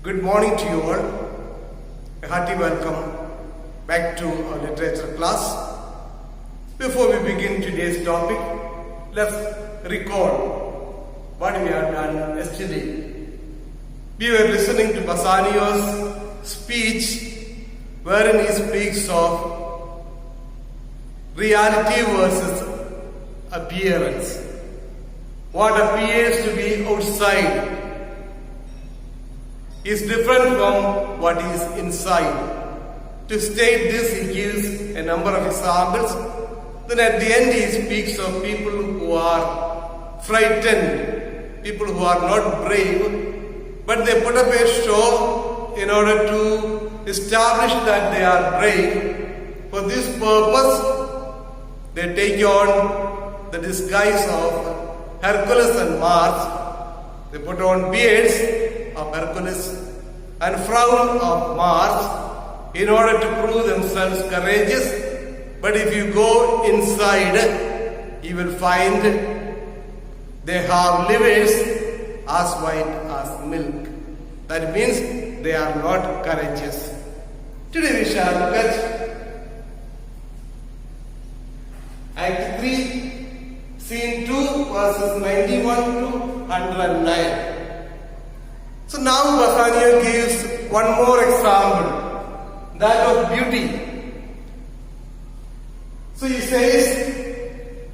Good morning to you all. A hearty welcome back to our literature class. Before we begin today's topic, let's recall what we have done yesterday. We were listening to Bassanio's speech wherein he speaks of reality versus appearance. What appears to be outside is different from what is inside. To state this, he gives a number of examples. Then at the end, he speaks of people who are frightened, people who are not brave, but they put up a show in order to establish that they are brave. For this purpose, they take on the disguise of Hercules and Mars. They put on beards of Hercules and frown of Mars in order to prove themselves courageous. But if you go inside, you will find they have livers as white as milk. That means they are not courageous. Today we shall look at Act 3, Scene 2, verses 91 to 109. So now Bassanio gives one more example, that of beauty. So he says,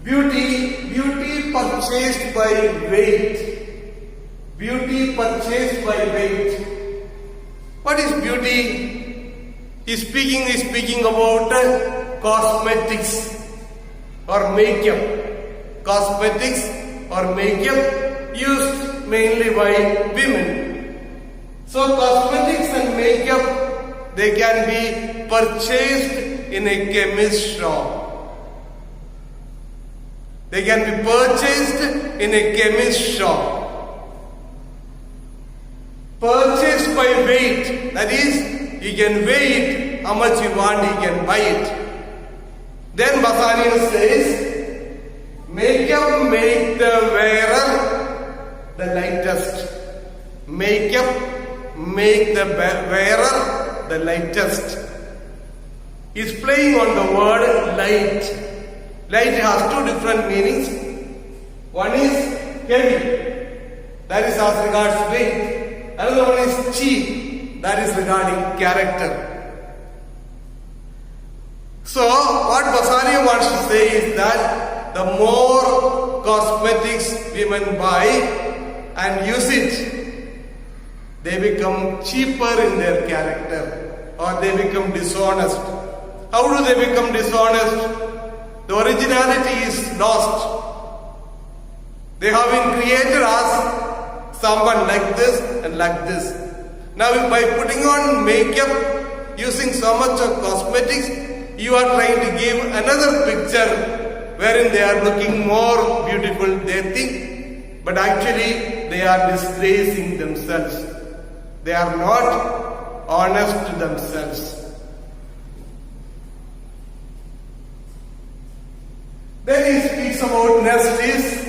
beauty purchased by weight. Beauty purchased by weight. What is beauty? He's speaking about cosmetics or makeup. Cosmetics or makeup used mainly by women. So cosmetics and makeup, they can be purchased in a chemist shop. They can be purchased in a chemist shop. Purchased by weight, that is, you can weigh it, how much you want, you can buy it. Then Bassanio says, makeup make the wearer the lightest. Makeup make the wearer the lightest. He's playing on the word light. Light has two different meanings. One is heavy, that is as regards weight. Another one is cheap, that is regarding character. So what Bassanio wants to say is that the more cosmetics women buy and use it, they become cheaper in their character or they become dishonest. How do they become dishonest? The originality is lost. They have been created as someone like this and like this. Now by putting on makeup, using so much of cosmetics, you are trying to give another picture wherein they are looking more beautiful, they think, but actually they are disgracing themselves. They are not honest to themselves. Then he speaks about next is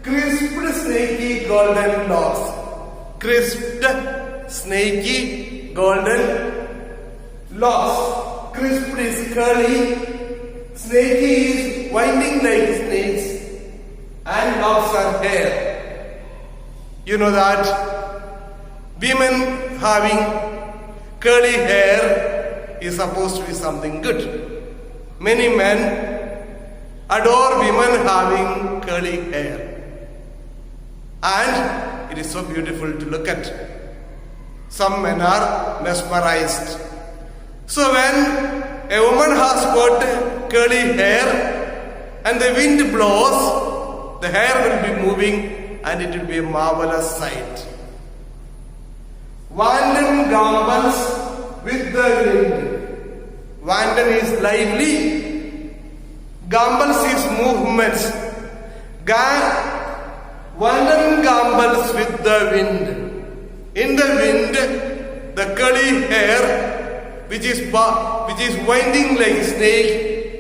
crisped, snaky, golden locks. Crisped, snaky, golden locks. Crisped is curly, snaky is winding like snakes, and locks are hair. You know that women having curly hair is supposed to be something good. Many men adore women having curly hair, and it is so beautiful to look at. Some men are mesmerized. So when a woman has got curly hair and the wind blows, the hair will be moving and it will be a marvelous sight. Wanton gambols with the wind. Wanton is lively, gambols is movements. Wanton gambols with the wind. In the wind, the curly hair, which is winding like a snake,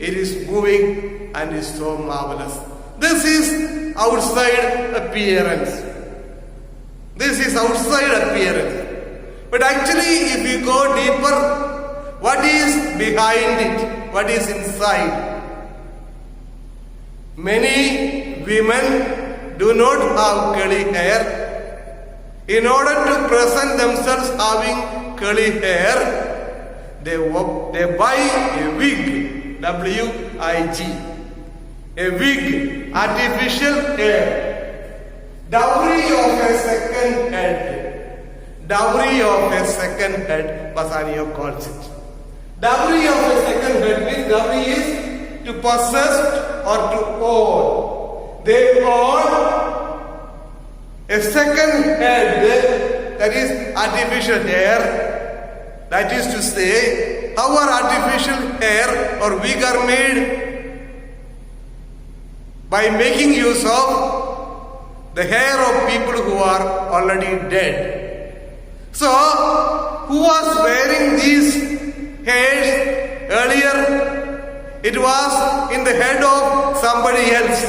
it is moving and is so marvelous. This is outside appearance. This is outside appearance. But actually, if you go deeper, what is behind it? What is inside? Many women do not have curly hair. In order to present themselves having curly hair, they buy a wig, W-I-G. A wig, artificial hair. Dowry of a second head. Dowry of a second head, Bassanio calls it. Dowry of a second head means dowry is to possess or to own. They own a second head, that is artificial hair. That is to say, how are artificial hair or wig are made? By making use of the hair of people who are already dead. So, who was wearing these hairs earlier? It was in the head of somebody else.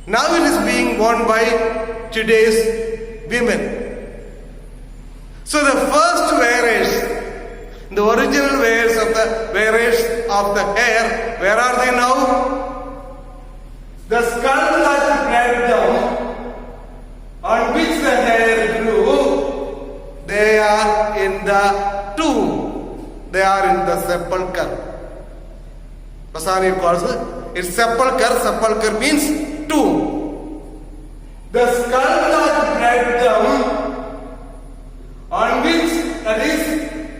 Now it is being worn by today's women. So the first wearers, the original wearers of the hair, where are they now? The skull that bled down, on which the hair grew, they are in the tomb. They are in the sepulchre. Bassanio calls it sepulchre. Sepulchre means tomb. The skull that bled down, on which, that is,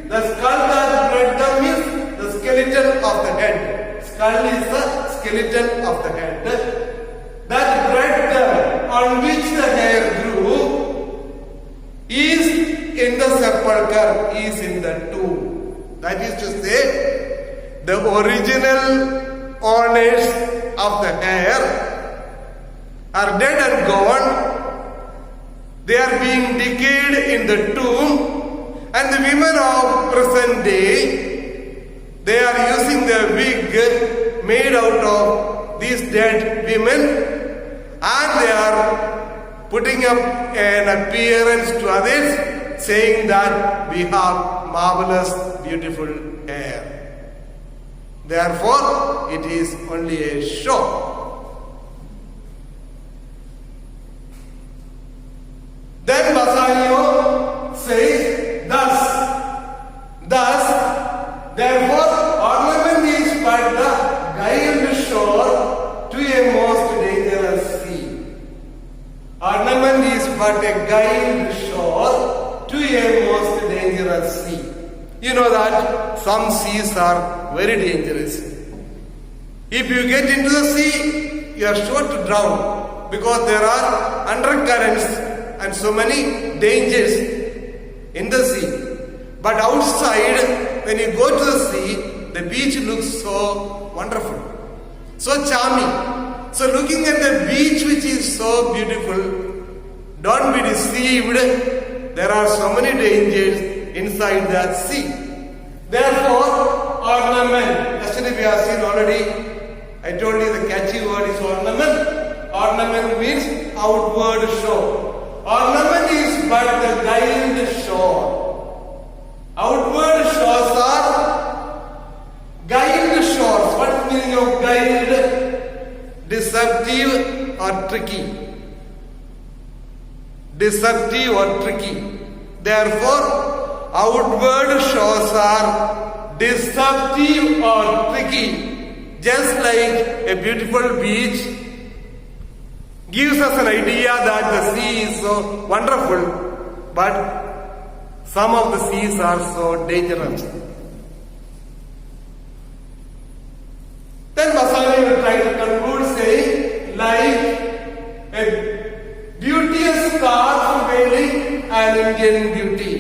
the skull that bled down means the skeleton of the head. Skull is the skeleton of the head. That bled down, on which the hair grew, is in the sepulchre, is in the tomb. That is to say, the original owners of the hair are dead and gone. They are being decayed in the tomb, and the women of present day, they are using the wig made out of these dead women, and they are putting up an appearance to others, saying that we have marvelous, beautiful hair. Therefore, it is only a show. Then Bassanio says, thus, therefore, ornament is but the guide shore to a most dangerous sea. Ornament is but a guide shore to a most dangerous sea. You know that some seas are very dangerous. If you get into the sea, you are sure to drown because there are undercurrents and so many dangers in the sea. But outside, when you go to the sea, the beach looks so wonderful, so charming. So looking at the beach which is so beautiful, don't be deceived. There are so many dangers inside that sea. Therefore, ornament. Yesterday we have seen already. I told you the catchy word is ornament. Ornament means outward show. Ornament is but the guiled shore. Outward shores are guiled shores. What is the meaning of guiled? Deceptive or tricky. Deceptive or tricky. Therefore, outward shores are deceptive or tricky. Just like a beautiful beach gives us an idea that the sea is so wonderful, but some of the seas are so dangerous. Then Bassanio will try to conclude saying, like a beauteous scarf veiling an Indian beauty.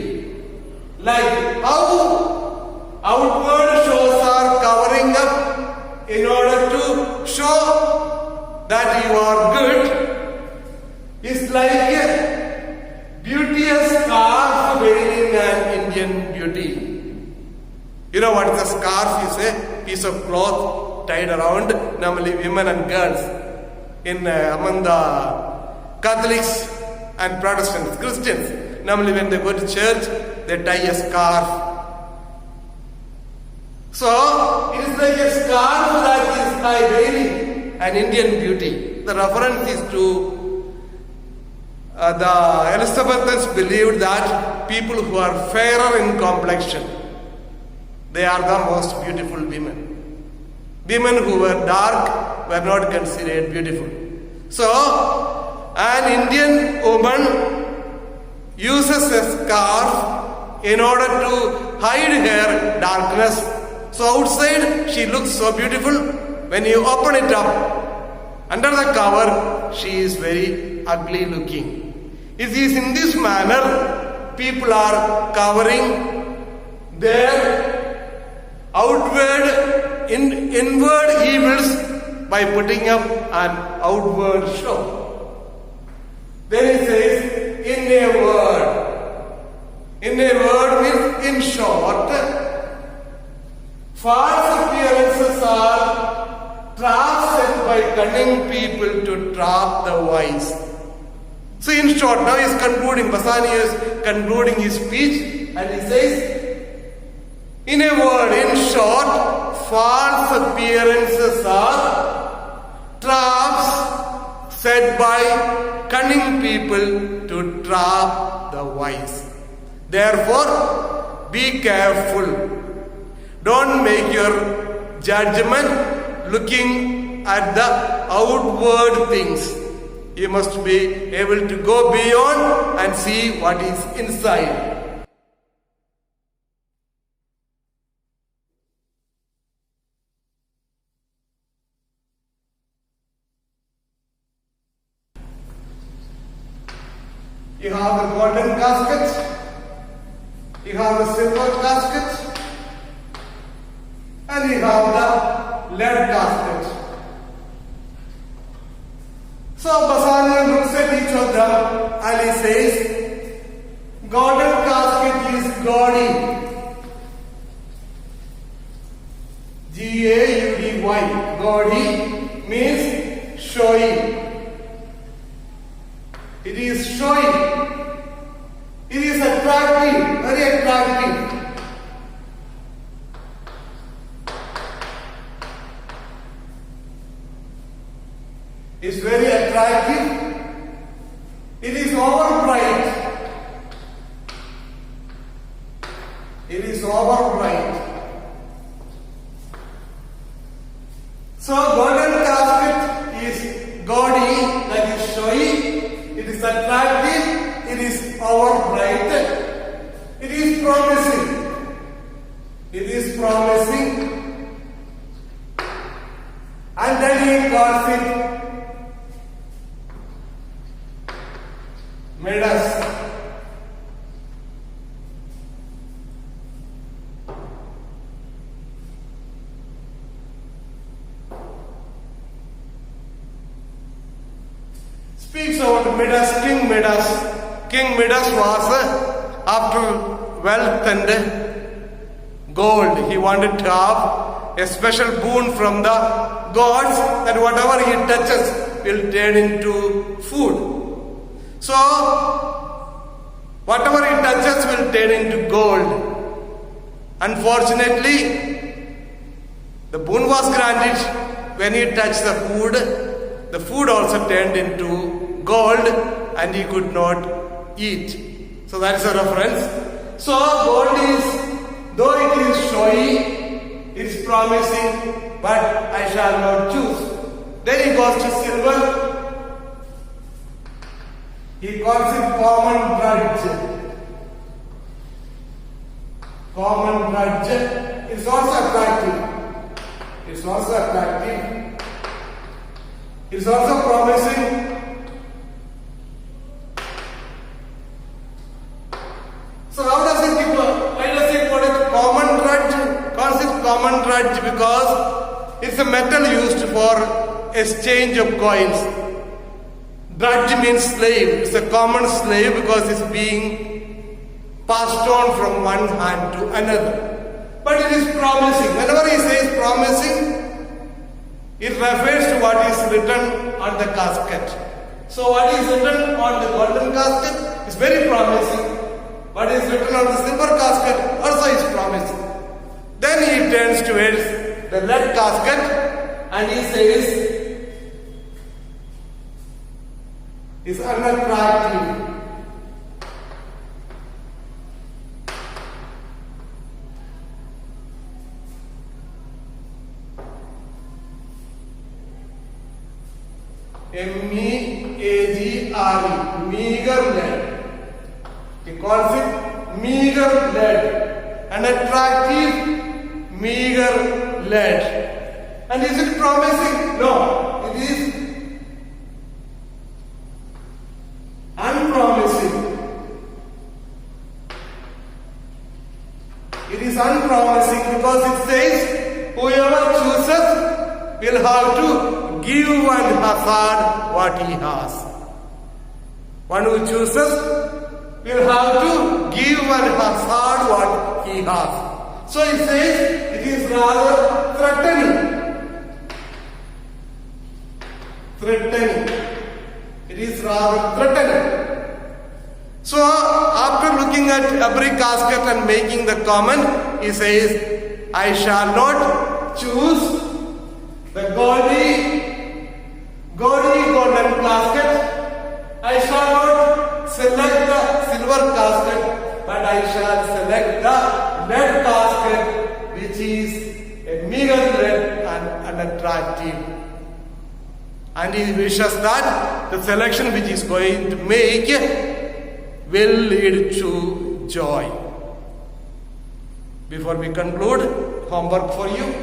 Like how outward shores are covering up in order to show that you are good, is like a beauteous scarf veiling an Indian beauty. You know what the scarf is? A piece of cloth tied around normally women and girls among the Catholics and Protestants, Christians. Normally when they go to church, they tie a scarf. So, it is like a scarf that is veiling an Indian beauty. The reference is to the Elizabethans believed that people who are fairer in complexion, they are the most beautiful women. Women who were dark were not considered beautiful. So, an Indian woman uses a scarf in order to hide her darkness. So outside she looks so beautiful. When you open it up, under the cover, she is very ugly looking. It is in this manner people are covering their outward, inward evils by putting up an outward show. Then he says, in a word. In a word means in short, false appearances are traps set by cunning people to trap the wise. So in short, now he is concluding, Basani is concluding his speech and he says, in a word, in short, false appearances are traps set by cunning people to trap the wise. Therefore, be careful. Don't make your judgment looking at the outward things. You must be able to go beyond and see what is inside. You have the golden casket, you have the silver casket, and you have the lead casket. So Basanian looks at each of them and he says, golden casket is gaudy. G-A-U-D-Y. Gaudy means showy. It is showy. It is attractive, very attractive. It's very attractive. It is over bright. It is over bright. So golden casket is gaudy, that is showy. It is attractive. It is over bright. It is promising. It is promising. And then he calls it Midas. Speaks about Midas, King Midas. King Midas was after wealth and gold. He wanted to have a special boon from the gods that whatever he touches will turn into food. So, whatever he touches will turn into gold. Unfortunately, the boon was granted. When he touched the food also turned into gold and he could not eat. So that is a reference. So gold is, though it is showy, it is promising, but I shall not choose. Then he goes to silver. He calls it common drudge. Common drudge is also attractive. It's also attractive. It's also promising. So how does it differ? Why does it call it common drudge? Calls it common drudge because it's a metal used for exchange of coins. Drudge means slave. It's a common slave because it's being passed on from one hand to another. But it is promising. Whenever he says promising, it refers to what is written on the casket. So what is written on the golden casket is very promising. what is written on the silver casket also is promised. Then he turns towards the lead casket and he says, is unattractive. M-E-A-G-R-E, meager lead. He calls it meager lead, unattractive, meager lead. And is it promising? No, it is unpromising. It is unpromising because it says whoever chooses will have to give one hazard what he has. One who chooses will have to give one hazard what he has. So it says it is rather threatening. Threatening. It is rather threatening. So after looking at every casket and making the comment, he says, I shall not choose the golden casket. I shall not select the silver casket, but I shall select the lead casket, which is a meager lead and unattractive. And he wishes that the selection which he is going to make will lead to joy. Before we conclude, homework for you.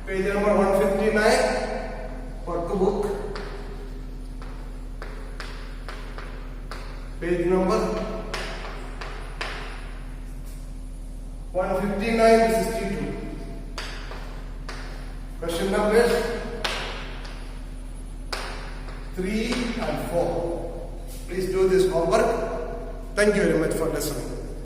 Page number 159, workbook. Page number 159 to 62. Question numbers 3 and 4. Please do this homework. Thank you very much for listening.